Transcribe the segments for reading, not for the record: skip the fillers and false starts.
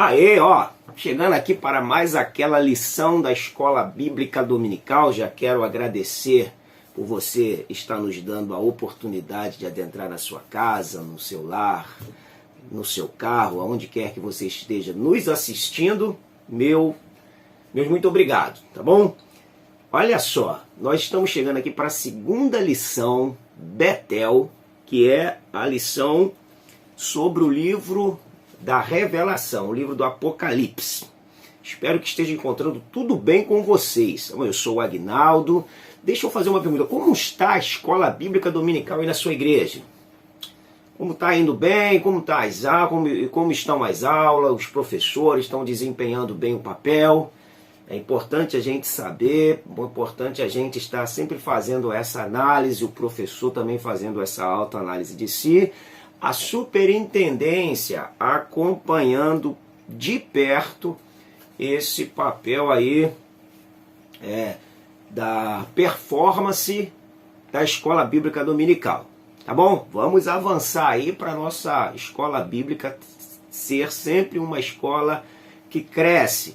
Aê, ó, chegando aqui para mais aquela lição da Escola Bíblica Dominical. Já quero agradecer por você estar nos dando a oportunidade de adentrar na sua casa, no seu lar, no seu carro, aonde quer que você esteja nos assistindo. Meus muito obrigado, tá bom? Olha só, nós estamos chegando aqui para a segunda lição, Betel, que é a lição sobre o livro da Revelação, o livro do Apocalipse. Espero que esteja encontrando tudo bem com vocês. Eu sou o Agnaldo. Deixa eu fazer uma pergunta. Como está a Escola Bíblica Dominical aí na sua igreja? Como está indo bem? Como estão as aulas? Os professores estão desempenhando bem o papel? É importante a gente saber, é importante a gente estar sempre fazendo essa análise, o professor também fazendo essa autoanálise de si, a superintendência acompanhando de perto esse papel aí da performance da Escola Bíblica Dominical. Tá bom? Vamos avançar aí para a nossa Escola Bíblica ser sempre uma escola que cresce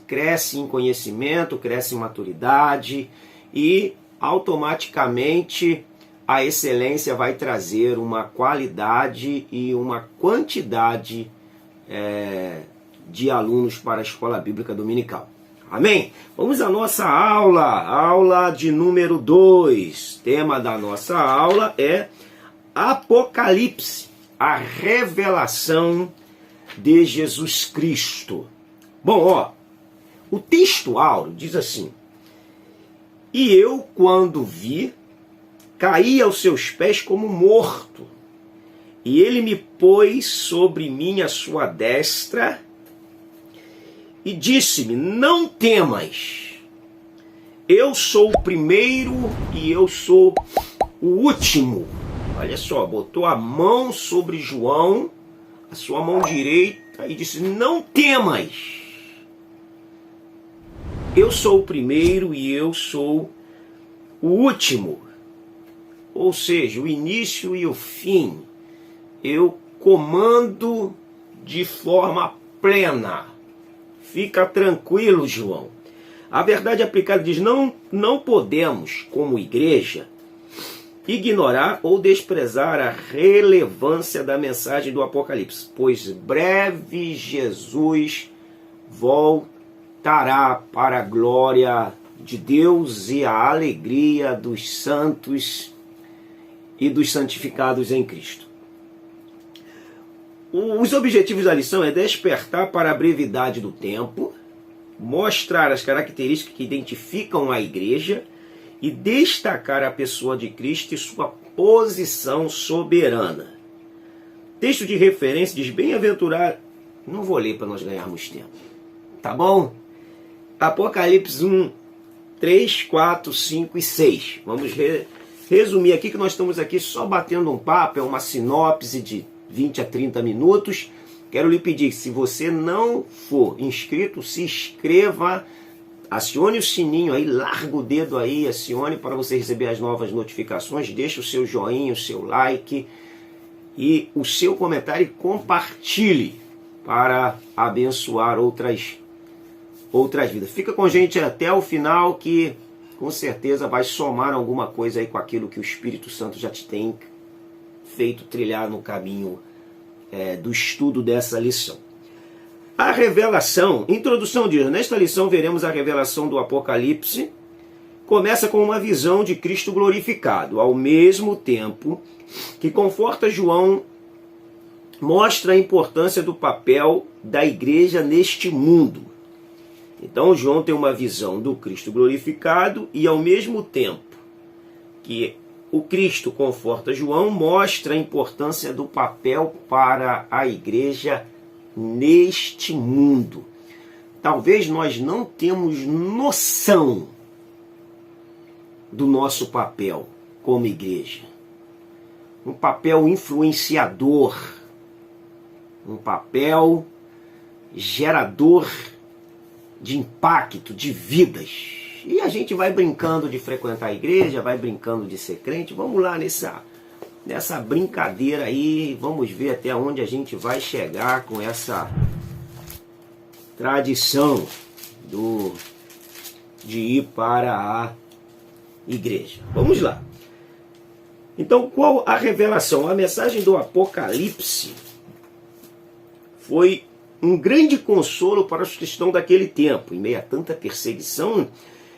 em conhecimento, cresce em maturidade e automaticamente a excelência vai trazer uma qualidade e uma quantidade de alunos para a Escola Bíblica Dominical. Amém? Vamos à nossa aula de número 2. Tema da nossa aula é Apocalipse, a revelação de Jesus Cristo. Bom, ó, o texto áureo diz assim: E eu, quando vi, caí aos seus pés como morto, e ele me pôs sobre mim a sua destra, e disse-me: Não temas, eu sou o primeiro e eu sou o último. Olha só, botou a mão sobre João, a sua mão direita, e disse: Não temas, eu sou o primeiro e eu sou o último. Ou seja, o início e o fim. Eu comando de forma plena. Fica tranquilo, João. A verdade aplicada diz: não podemos, como igreja, ignorar ou desprezar a relevância da mensagem do Apocalipse, pois breve Jesus voltará para a glória de Deus e a alegria dos santos e dos santificados em Cristo. Os objetivos da lição é despertar para a brevidade do tempo, mostrar as características que identificam a igreja e destacar a pessoa de Cristo e sua posição soberana. Texto de referência diz: bem-aventurado. Não vou ler para nós ganharmos tempo. Tá bom? Apocalipse 1, 3, 4, 5 e 6. Vamos resumir aqui, que nós estamos aqui só batendo um papo, é uma sinopse de 20 a 30 minutos. Quero lhe pedir que, se você não for inscrito, se inscreva, acione o sininho aí, larga o dedo aí, acione para você receber as novas notificações, deixe o seu joinha, o seu like e o seu comentário e compartilhe para abençoar outras vidas. Fica com a gente até o final, que com certeza vai somar alguma coisa aí com aquilo que o Espírito Santo já te tem feito trilhar no caminho do estudo dessa lição. A revelação, introdução diz: nesta lição veremos a revelação do Apocalipse. Começa com uma visão de Cristo glorificado, ao mesmo tempo que conforta João, mostra a importância do papel da igreja neste mundo. Então João tem uma visão do Cristo glorificado e, ao mesmo tempo que o Cristo conforta João, mostra a importância do papel para a igreja neste mundo. Talvez nós não temos noção do nosso papel como igreja. Um papel influenciador, um papel gerador de impacto, de vidas. E a gente vai brincando de frequentar a igreja, vai brincando de ser crente. Vamos lá nessa brincadeira aí, vamos ver até onde a gente vai chegar com tradição de ir para a igreja. Vamos lá. Então, qual a revelação? A mensagem do Apocalipse foi um grande consolo para os cristãos daquele tempo, em meio a tanta perseguição,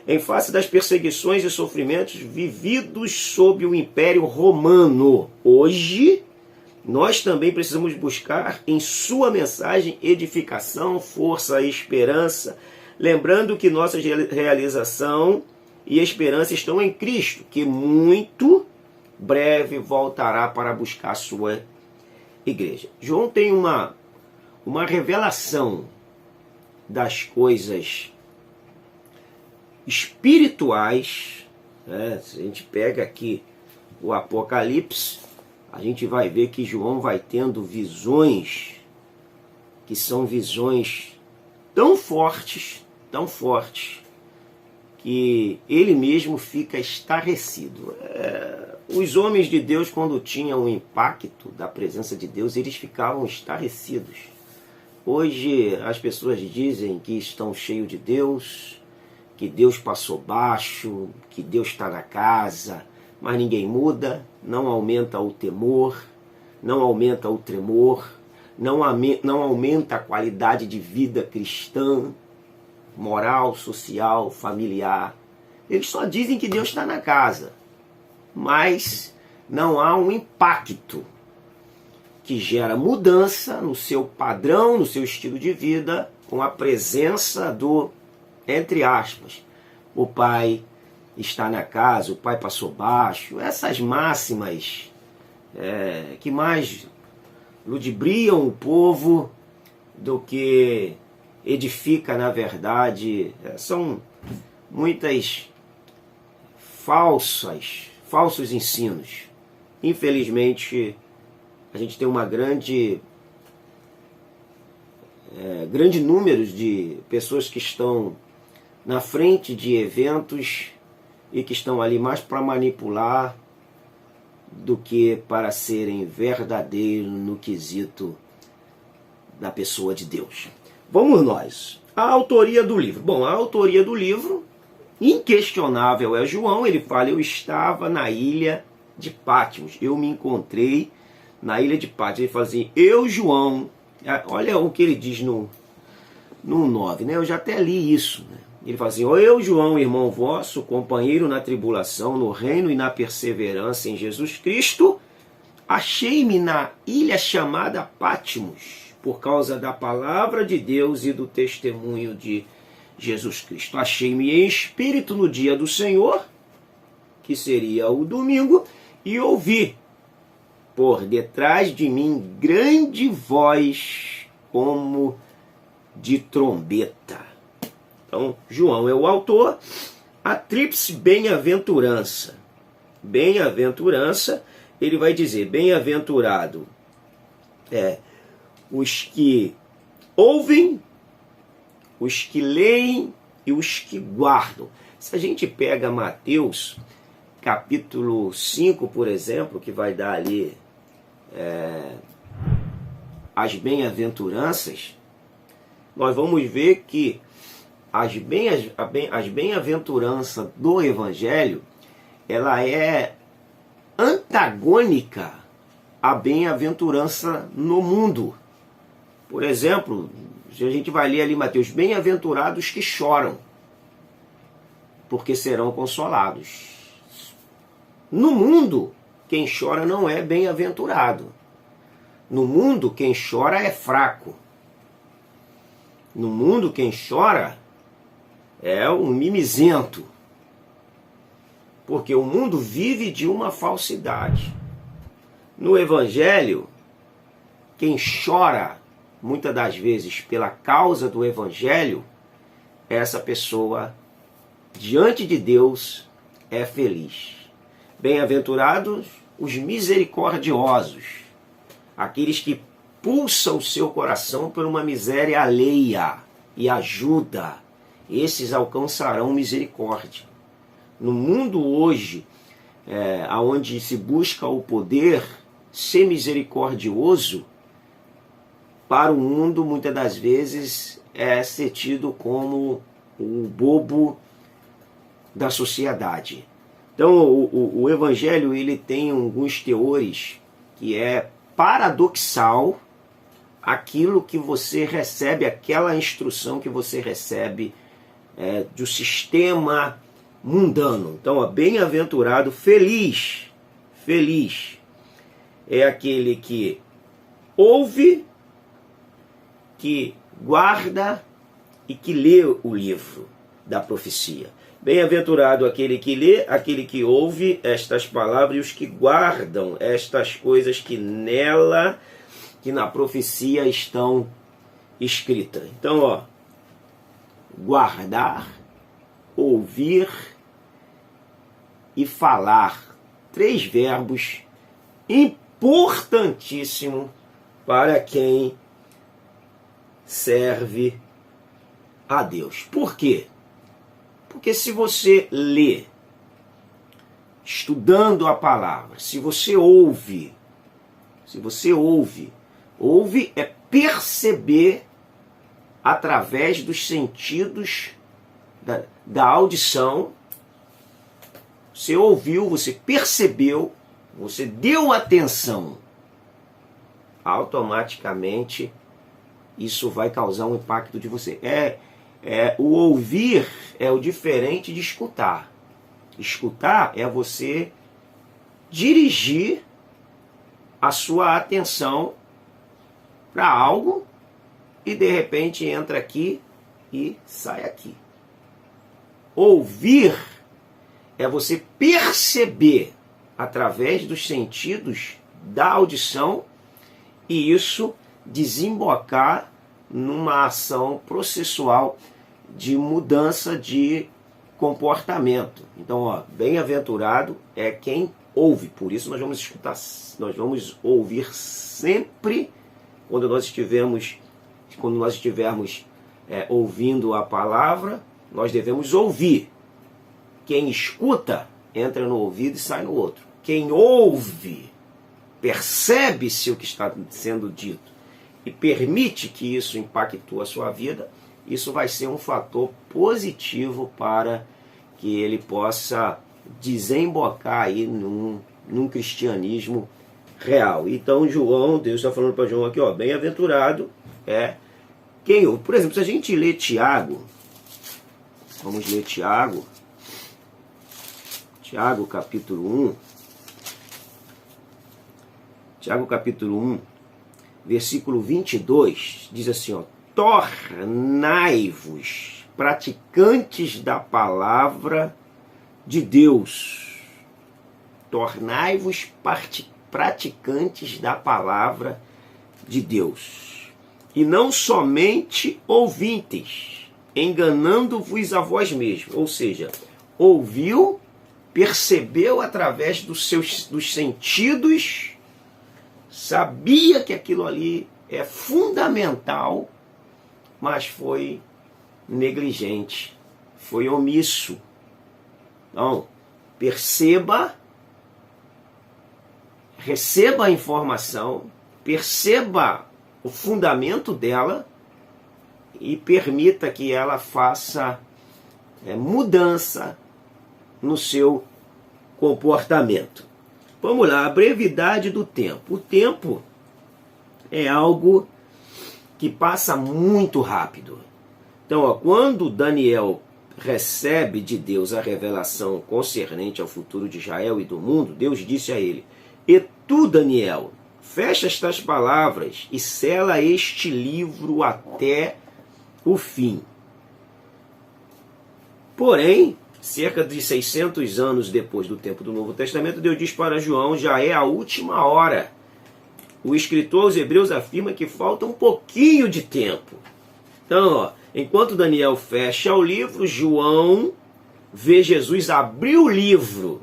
em face das perseguições e sofrimentos vividos sob o Império Romano. Hoje, nós também precisamos buscar em sua mensagem edificação, força e esperança, lembrando que nossa realização e esperança estão em Cristo, que muito breve voltará para buscar a sua igreja. João tem uma revelação das coisas espirituais, né? Se a gente pega aqui o Apocalipse, a gente vai ver que João vai tendo visões que são visões tão fortes, que ele mesmo fica estarrecido. Os homens de Deus, quando tinham o impacto da presença de Deus, eles ficavam estarrecidos. Hoje as pessoas dizem que estão cheios de Deus, que Deus passou baixo, que Deus está na casa, mas ninguém muda, não aumenta o temor, não aumenta o tremor, não aumenta a qualidade de vida cristã, moral, social, familiar. Eles só dizem que Deus está na casa, mas não há um impacto que gera mudança no seu padrão, no seu estilo de vida, com a presença do, entre aspas, o pai está na casa, o pai passou baixo, essas máximas que mais ludibriam o povo do que edifica na verdade. São muitas falsos ensinos. Infelizmente, a gente tem uma grande número de pessoas que estão na frente de eventos e que estão ali mais para manipular do que para serem verdadeiros no quesito da pessoa de Deus. Vamos nós. A autoria do livro. Bom, a autoria do livro, inquestionável, é João. Ele fala: eu estava na ilha de Patmos, eu me encontrei na ilha de Patmos. Ele fala assim: eu, João, olha o que ele diz no 9, né? Eu já até li isso, né? Ele fala assim: eu, João, irmão vosso, companheiro na tribulação, no reino e na perseverança em Jesus Cristo, achei-me na ilha chamada Patmos, por causa da palavra de Deus e do testemunho de Jesus Cristo. Achei-me em espírito no dia do Senhor, que seria o domingo, e ouvi por detrás de mim grande voz como de trombeta. Então, João é o autor. A tríplice bem-aventurança. Bem-aventurança, ele vai dizer: bem-aventurado os que ouvem, os que leem e os que guardam. Se a gente pega Mateus, capítulo 5, por exemplo, que vai dar ali as bem-aventuranças, nós vamos ver que as bem-aventuranças do Evangelho, ela é antagônica à bem-aventurança no mundo. Por exemplo, a gente vai ler ali Mateus: bem-aventurados que choram, porque serão consolados. No mundo, quem chora não é bem-aventurado. No mundo, quem chora é fraco. No mundo, quem chora é um mimizento. Porque o mundo vive de uma falsidade. No Evangelho, quem chora, muitas das vezes, pela causa do Evangelho, essa pessoa, diante de Deus, é feliz. Bem-aventurados os misericordiosos, aqueles que pulsam o seu coração por uma miséria alheia e ajuda. Esses alcançarão misericórdia. No mundo hoje, onde se busca o poder, ser misericordioso para o mundo, muitas das vezes, é ser tido como o bobo da sociedade. Então, o Evangelho ele tem alguns teores que é paradoxal aquilo que você recebe, aquela instrução que você recebe do sistema mundano. Então, bem-aventurado, feliz é aquele que ouve, que guarda e que lê o livro da profecia. Bem-aventurado aquele que lê, aquele que ouve estas palavras e os que guardam estas coisas que nela, que na profecia estão escritas. Então, guardar, ouvir e falar. 3 verbos importantíssimos para quem serve a Deus. Por quê? Porque se você lê, estudando a palavra, se você ouve é perceber através dos sentidos da audição. Você ouviu, você percebeu, você deu atenção. Automaticamente isso vai causar um impacto de você. O ouvir é o diferente de escutar. Escutar é você dirigir a sua atenção para algo e de repente entra aqui e sai aqui. Ouvir é você perceber através dos sentidos da audição e isso desembocar numa ação processual de mudança de comportamento. Então, bem-aventurado é quem ouve. Por isso nós vamos ouvir sempre quando nós estivermos ouvindo a palavra, nós devemos ouvir. Quem escuta entra no ouvido e sai no outro. Quem ouve percebe-se o que está sendo dito e permite que isso impacte a sua vida, isso vai ser um fator positivo para que ele possa desembocar aí num cristianismo real. Então João, Deus está falando para João aqui, bem-aventurado é quem ouve. Por exemplo, se a gente lê Tiago, vamos ler Tiago capítulo 1, Tiago capítulo 1, versículo 22, diz assim, tornai-vos praticantes da palavra de Deus. Tornai-vos praticantes da palavra de Deus. E não somente ouvintes, enganando-vos a vós mesmos. Ou seja, ouviu, percebeu através dos sentidos, sabia que aquilo ali é fundamental, mas foi negligente, foi omisso. Então, receba a informação, perceba o fundamento dela e permita que ela faça mudança no seu comportamento. Vamos lá, a brevidade do tempo. O tempo é algo que passa muito rápido. Então, quando Daniel recebe de Deus a revelação concernente ao futuro de Israel e do mundo, Deus disse a ele, e tu, Daniel, fecha estas palavras e sela este livro até o fim. Porém, cerca de 600 anos depois do tempo do Novo Testamento, Deus diz para João, já é a última hora. O escritor aos Hebreus afirma que falta um pouquinho de tempo. Então, enquanto Daniel fecha o livro, João vê Jesus abrir o livro.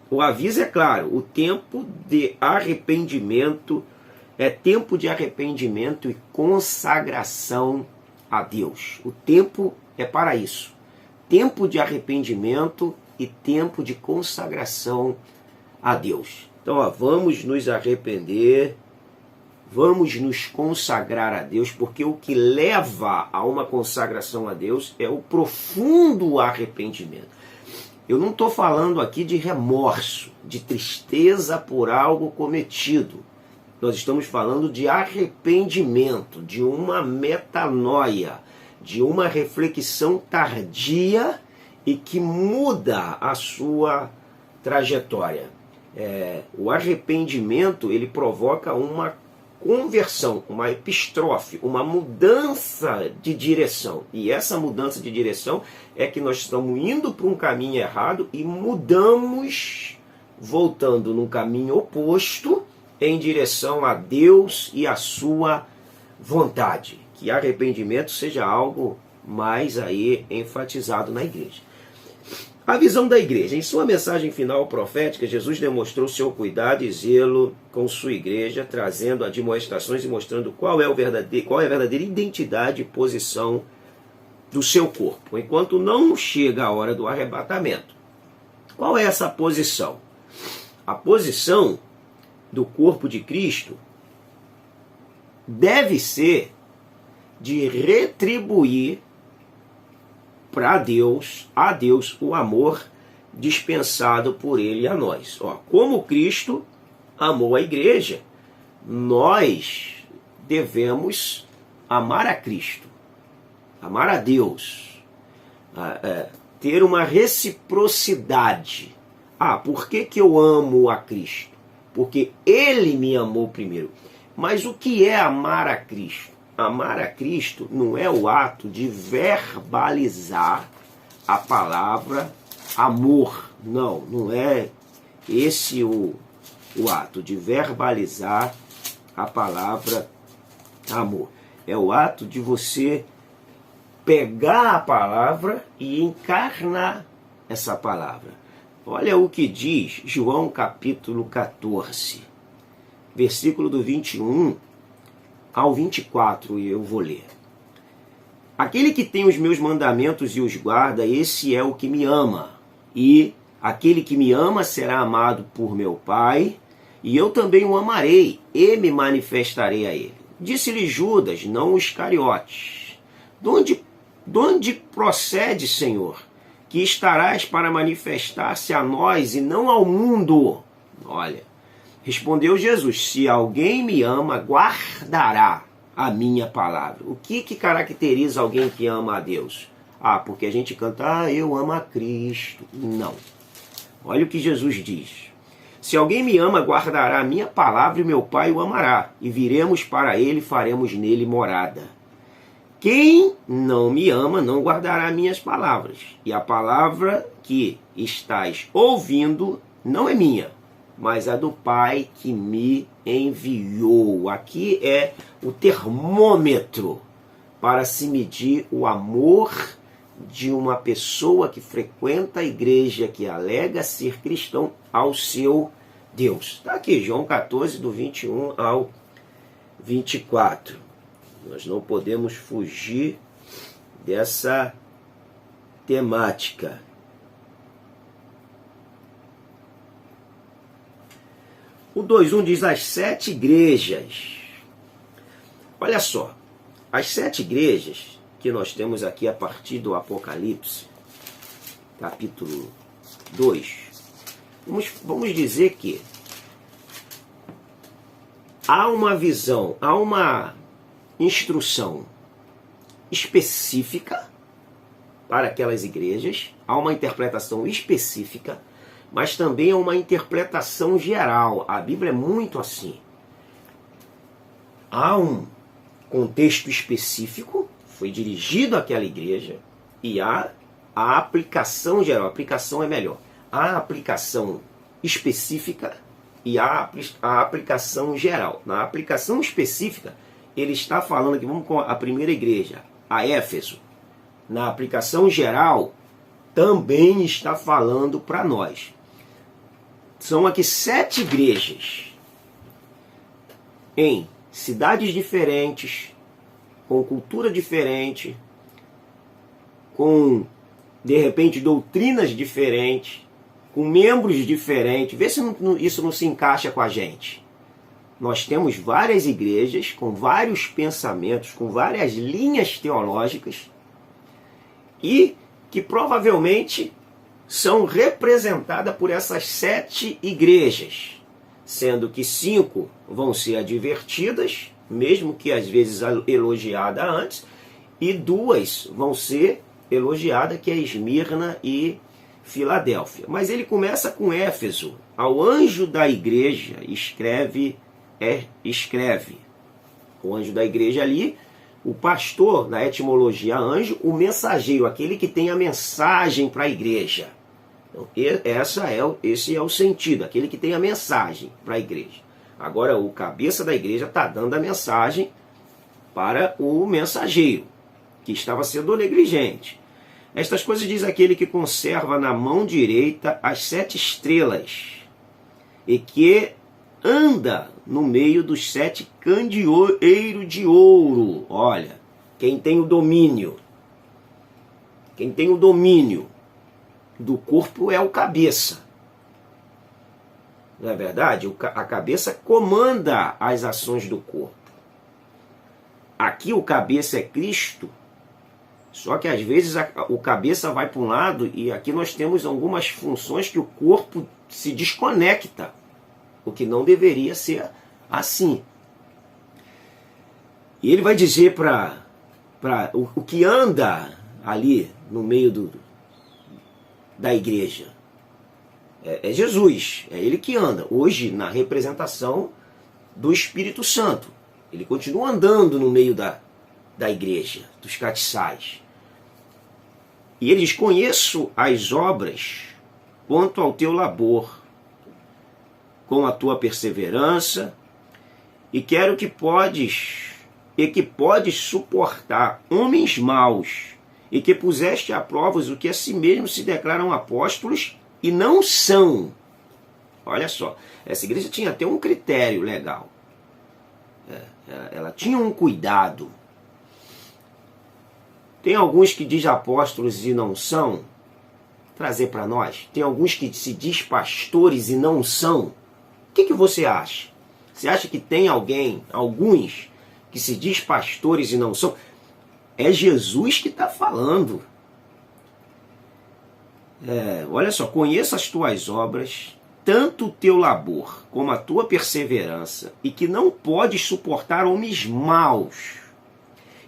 O aviso é claro, o tempo de arrependimento é tempo de arrependimento e consagração a Deus. O tempo é para isso. Tempo de arrependimento e tempo de consagração a Deus. Então, vamos nos arrepender Vamos nos consagrar a Deus, porque o que leva a uma consagração a Deus é o profundo arrependimento. Eu não estou falando aqui de remorso, de tristeza por algo cometido. Nós estamos falando de arrependimento, de uma metanoia, de uma reflexão tardia e que muda a sua trajetória. O arrependimento, ele provoca uma conversão, uma epistrofe, uma mudança de direção. E essa mudança de direção é que nós estamos indo para um caminho errado e mudamos, voltando num caminho oposto, em direção a Deus e a sua vontade. Que arrependimento seja algo mais aí enfatizado na igreja. A visão da igreja. Em sua mensagem final profética, Jesus demonstrou seu cuidado e zelo com sua igreja, trazendo admoestações e mostrando qual é a verdadeira identidade e posição do seu corpo, enquanto não chega a hora do arrebatamento. Qual é essa posição? A posição do corpo de Cristo deve ser de retribuir a Deus, o amor dispensado por Ele a nós. Como Cristo amou a igreja, nós devemos amar a Cristo, amar a Deus, ter uma reciprocidade. Por que eu amo a Cristo? Porque Ele me amou primeiro. Mas o que é amar a Cristo? Amar a Cristo não é o ato de verbalizar a palavra amor. Não é esse o ato de verbalizar a palavra amor. É o ato de você pegar a palavra e encarnar essa palavra. Olha o que diz João capítulo 14, versículo do 21 ao 24, eu vou ler. Aquele que tem os meus mandamentos e os guarda, esse é o que me ama. E aquele que me ama será amado por meu Pai, e eu também o amarei, e me manifestarei a ele. Disse-lhe Judas, não os Iscariotes: de onde procede, Senhor, que estarás para manifestar-se a nós e não ao mundo? Olha, respondeu Jesus: se alguém me ama, guardará a minha palavra. O que caracteriza alguém que ama a Deus? Porque a gente canta, eu amo a Cristo. Não. Olha o que Jesus diz. Se alguém me ama, guardará a minha palavra e meu Pai o amará. E viremos para ele e faremos nele morada. Quem não me ama, não guardará minhas palavras. E a palavra que estás ouvindo não é minha, mas a do Pai que me enviou. Aqui é o termômetro para se medir o amor de uma pessoa que frequenta a igreja, que alega ser cristão, ao seu Deus. Está aqui, João 14, do 21 ao 24. Nós não podemos fugir dessa temática. O 2:1 diz as 7 igrejas. Olha só, as 7 igrejas que nós temos aqui a partir do Apocalipse, capítulo 2, vamos dizer que há uma visão, há uma instrução específica para aquelas igrejas, há uma interpretação específica, mas também é uma interpretação geral. A Bíblia é muito assim. Há um contexto específico, foi dirigido àquela igreja, e há a aplicação geral. A aplicação é melhor. Há a aplicação específica e há a aplicação geral. Na aplicação específica, ele está falando aqui, vamos com a primeira igreja, a Éfeso. Na aplicação geral, também está falando para nós. São aqui 7 igrejas em cidades diferentes, com cultura diferente, com, de repente, doutrinas diferentes, com membros diferentes. Vê se isso não se encaixa com a gente. nós temos várias igrejas com vários pensamentos, com várias linhas teológicas e que provavelmente são representadas por essas 7 igrejas, sendo que 5 vão ser advertidas, mesmo que às vezes elogiada antes, e 2 vão ser elogiadas, que é Esmirna e Filadélfia. Mas ele começa com Éfeso. Ao anjo da igreja escreve. O anjo da igreja ali, o pastor, na etimologia anjo, o mensageiro, aquele que tem a mensagem para a igreja. Então, esse é o sentido, aquele que tem a mensagem para a igreja. Agora, o cabeça da igreja está dando a mensagem para o mensageiro, que estava sendo negligente. Estas coisas diz aquele que conserva na mão direita as 7 estrelas e que anda no meio dos 7 candeeiros de ouro. Olha, quem tem o domínio do corpo é o cabeça. Não é verdade? A cabeça comanda as ações do corpo. Aqui o cabeça é Cristo, só que às vezes o cabeça vai para um lado e aqui nós temos algumas funções que o corpo se desconecta, o que não deveria ser assim. E ele vai dizer para o que anda ali no meio da igreja. É Jesus, é ele que anda. Hoje, na representação do Espírito Santo. Ele continua andando no meio da igreja, dos castiçais. E ele diz: conheço as obras quanto ao teu labor, com a tua perseverança, e quero que podes suportar homens maus, e que puseste a prova o que a si mesmo se declaram apóstolos e não são. Olha só, essa igreja tinha até um critério legal. Ela tinha um cuidado. Tem alguns que diz apóstolos e não são. Trazer para nós. Tem alguns que se diz pastores e não são. O que você acha? Você acha que tem alguns que se diz pastores e não são? É Jesus que está falando. Olha só, conheço as tuas obras, tanto o teu labor como a tua perseverança, e que não podes suportar homens maus,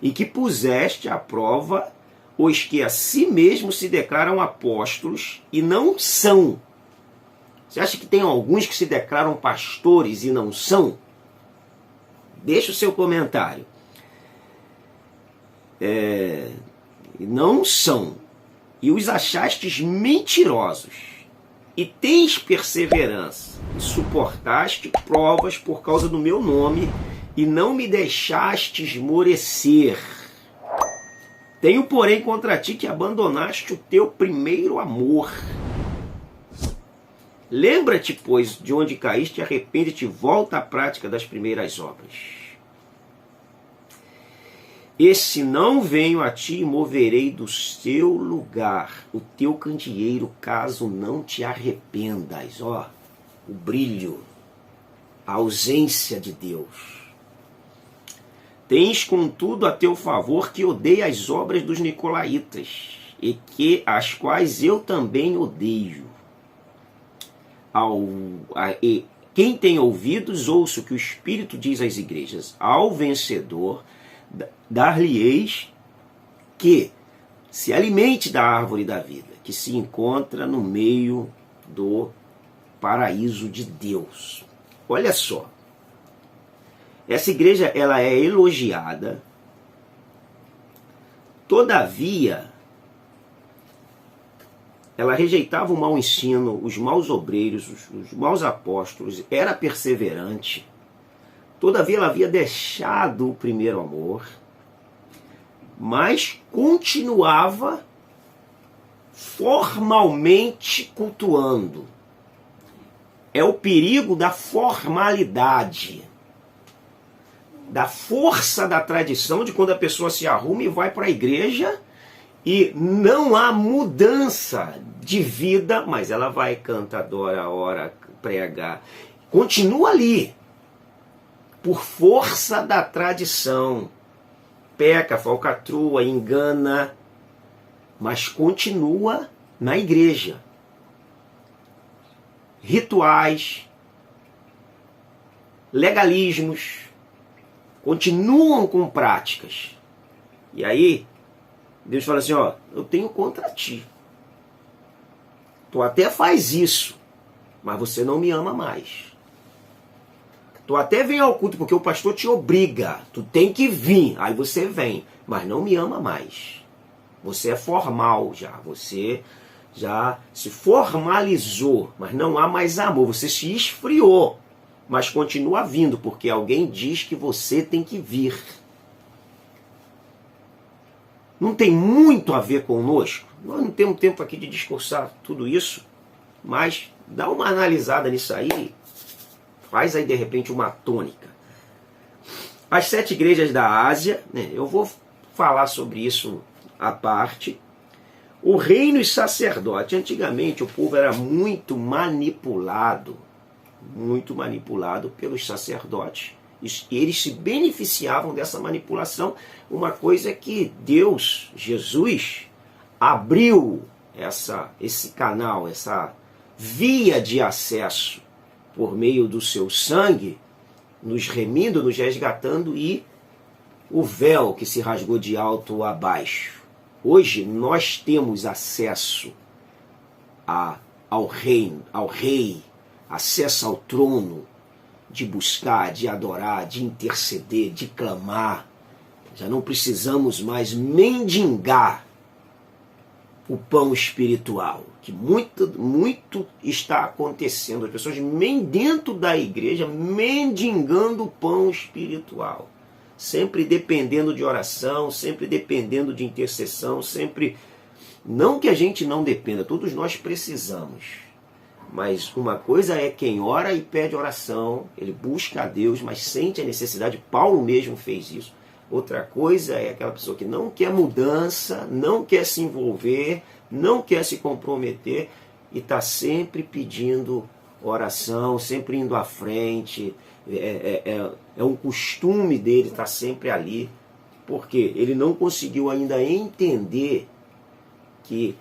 e que puseste à prova os que a si mesmo se declaram apóstolos e não são. Você acha que tem alguns que se declaram pastores e não são? Deixa o seu comentário. Não são. E os achastes mentirosos, e tens perseverança, e suportaste provas por causa do meu nome, e não me deixaste esmorecer. Tenho, porém, contra ti que abandonaste o teu primeiro amor. Lembra-te, pois, de onde caíste, arrepende-te e volta à prática das primeiras obras. E se não venho a ti, moverei do seu lugar o teu candeeiro, caso não te arrependas. Ó, o brilho, a ausência de Deus. Tens, contudo, a teu favor que odeia as obras dos nicolaítas, e que as quais eu também odeio. E quem tem ouvidos, ouça o que o Espírito diz às igrejas. Ao vencedor, dar-lhe-eis que se alimente da árvore da vida, que se encontra no meio do paraíso de Deus. Olha só, essa igreja ela é elogiada, todavia ela rejeitava o mau ensino, os maus obreiros, os maus apóstolos, era perseverante. Todavia ela havia deixado o primeiro amor, mas continuava formalmente cultuando. É o perigo da formalidade, da força da tradição, de quando a pessoa se arruma e vai para a igreja e não há mudança de vida, mas ela vai, canta, adora, ora, prega, continua ali. por força da tradição. Peca, falcatrua, engana, mas continua na igreja. Rituais, legalismos, continuam com práticas. E aí, Deus fala assim, ó, eu tenho contra ti. Tu até faz isso, mas você não me ama mais. Tu até vem ao culto porque o pastor te obriga. Tu tem que vir. Aí você vem, mas não me ama mais. Você é formal já. Você já se formalizou, mas não há mais amor. Você se esfriou, mas continua vindo porque alguém diz que você tem que vir. Não tem muito a ver conosco. Nós não temos tempo aqui de discursar tudo isso, mas dá uma analisada nisso aí. Faz aí de repente uma tônica. As 7 igrejas da Ásia, né, eu vou falar sobre isso à parte. O reino e sacerdote. Antigamente o povo era muito manipulado pelos sacerdotes. Eles se beneficiavam dessa manipulação. Uma coisa é que Deus, Jesus, abriu esse canal, essa via de acesso por meio do seu sangue, nos remindo, nos resgatando, e o véu que se rasgou de alto a baixo. Hoje nós temos acesso ao rei, acesso ao trono, de buscar, de adorar, de interceder, de clamar. Já não precisamos mais mendigar o pão espiritual, que muito está acontecendo. As pessoas dentro da igreja mendigando o pão espiritual, sempre dependendo de oração, sempre dependendo de intercessão, sempre... Não que a gente não dependa, todos nós precisamos. Mas uma coisa é quem ora e pede oração, ele busca a Deus, mas sente a necessidade. Paulo mesmo fez isso. Outra coisa é aquela pessoa que não quer mudança, não quer se envolver, não quer se comprometer e está sempre pedindo oração, sempre indo à frente. É um costume dele estar sempre ali, porque ele não conseguiu ainda entender que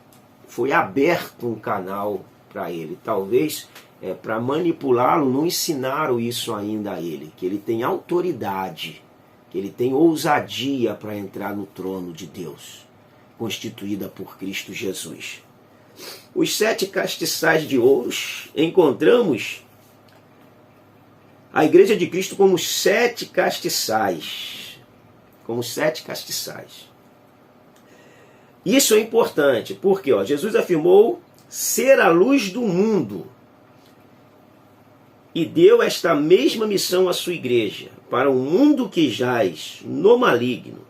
foi aberto um canal para ele. Talvez para manipulá-lo, não ensinaram isso ainda a ele, que ele tem autoridade, que ele tem ousadia para entrar no trono de Deus, constituída por Cristo Jesus. Os 7 castiçais de ouros, encontramos a igreja de Cristo como 7 castiçais. Como 7 castiçais. Isso é importante, porque Jesus afirmou ser a luz do mundo e deu esta mesma missão à sua igreja, para um mundo que jaz no maligno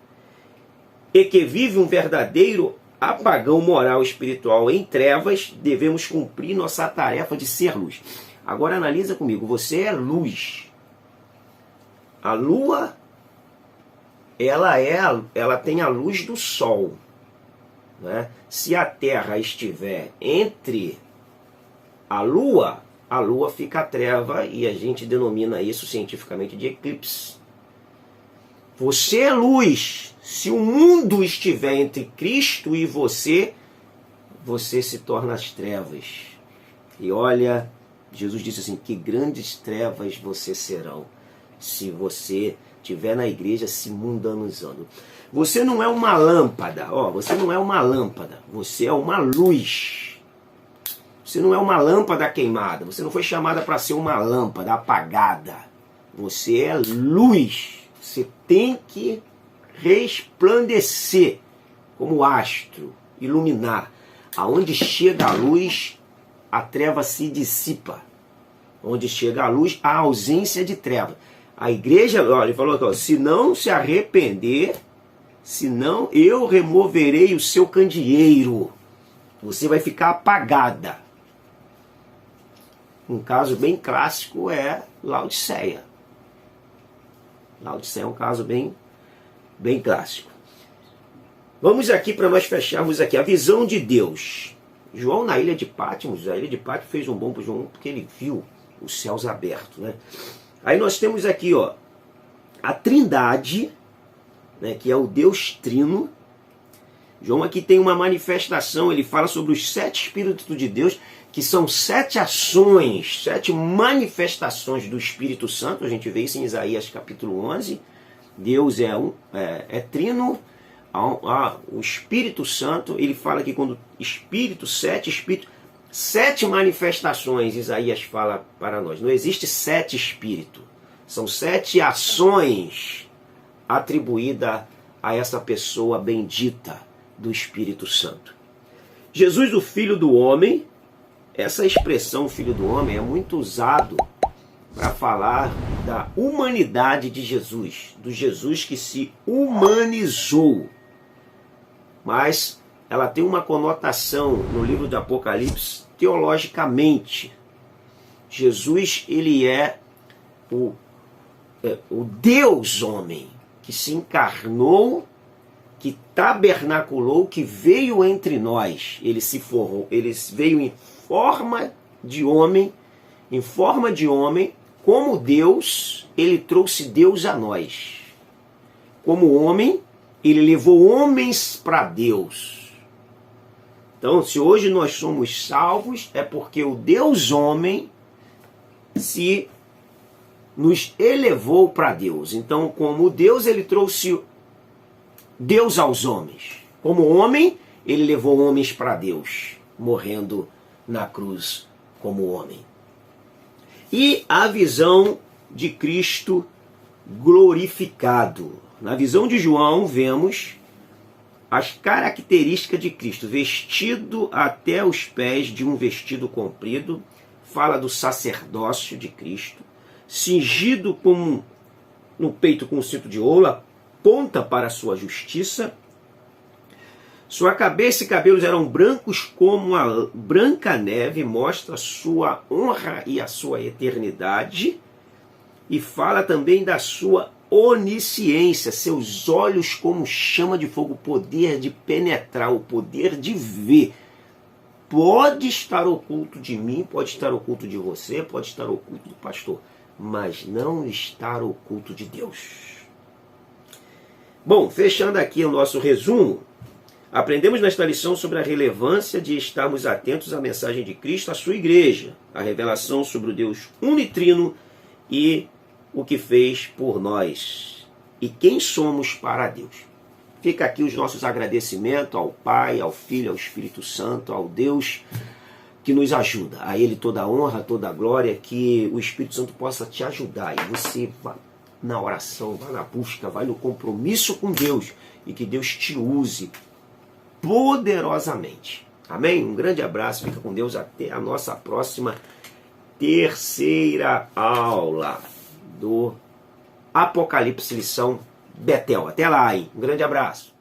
e que vive um verdadeiro apagão moral e espiritual em trevas, devemos cumprir nossa tarefa de ser luz. Agora analisa comigo, você é luz. A lua, ela tem a luz do sol, né? Se a Terra estiver entre a lua fica a treva e a gente denomina isso cientificamente de eclipse. Você é luz. Se o mundo estiver entre Cristo e você se torna as trevas. E olha, Jesus disse assim, que grandes trevas vocês serão se você estiver na igreja se mundanizando. Você não é uma lâmpada, você não é uma lâmpada, você é uma luz. Você não é uma lâmpada queimada, você não foi chamada para ser uma lâmpada apagada. Você é luz, você tem que resplandecer como astro, iluminar. Aonde chega a luz, a treva se dissipa. Onde chega a luz, a ausência de treva. A igreja, ele falou aqui, se não se arrepender, senão eu removerei o seu candeeiro. Você vai ficar apagada. Um caso bem clássico é Laodiceia. Laodiceia é um caso bem clássico. Vamos aqui para nós fecharmos aqui a visão de Deus. João na ilha de Patmos, a ilha de Patmos fez um bom para João porque ele viu os céus abertos, né? Aí nós temos aqui, a Trindade, né, que é o Deus Trino. João aqui tem uma manifestação, ele fala sobre os 7 Espíritos de Deus, que são 7 ações, 7 manifestações do Espírito Santo. A gente vê isso em Isaías capítulo 11. Deus é trino. O Espírito Santo, ele fala que quando Espírito, 7 manifestações, Isaías fala para nós. Não existe 7 Espíritos. São 7 ações atribuídas a essa pessoa bendita do Espírito Santo. Jesus, o Filho do Homem, essa expressão Filho do Homem é muito usado para falar da humanidade de Jesus, do Jesus que se humanizou. Mas ela tem uma conotação no livro de Apocalipse teologicamente. Jesus, ele é o Deus homem que se encarnou, que tabernaculou, que veio entre nós. Ele se formou, ele veio em forma de homem, como Deus, ele trouxe Deus a nós. Como homem, ele levou homens para Deus. Então, se hoje nós somos salvos, é porque o Deus homem se nos elevou para Deus. Então, como Deus, ele trouxe Deus aos homens. Como homem, ele levou homens para Deus, morrendo na cruz como homem. E a visão de Cristo glorificado. Na visão de João, vemos as características de Cristo, vestido até os pés de um vestido comprido, fala do sacerdócio de Cristo, cingido no peito com um cinto de ouro, aponta para a sua justiça. Sua cabeça e cabelos eram brancos como a branca neve, mostra a sua honra e a sua eternidade, e fala também da sua onisciência, seus olhos como chama de fogo, o poder de penetrar, o poder de ver. Pode estar oculto de mim, pode estar oculto de você, pode estar oculto do pastor, mas não estar oculto de Deus. Bom, fechando aqui o nosso resumo, aprendemos nesta lição sobre a relevância de estarmos atentos à mensagem de Cristo à sua igreja, a revelação sobre o Deus unitrino e o que fez por nós e quem somos para Deus. Fica aqui os nossos agradecimentos ao Pai, ao Filho, ao Espírito Santo, ao Deus que nos ajuda. A Ele toda a honra, toda a glória, que o Espírito Santo possa te ajudar. E você vá na oração, vá na busca, vá no compromisso com Deus e que Deus te use poderosamente. Amém? Um grande abraço, fica com Deus, até a nossa próxima terceira aula do Apocalipse lição Betel. Até lá, hein? Um grande abraço.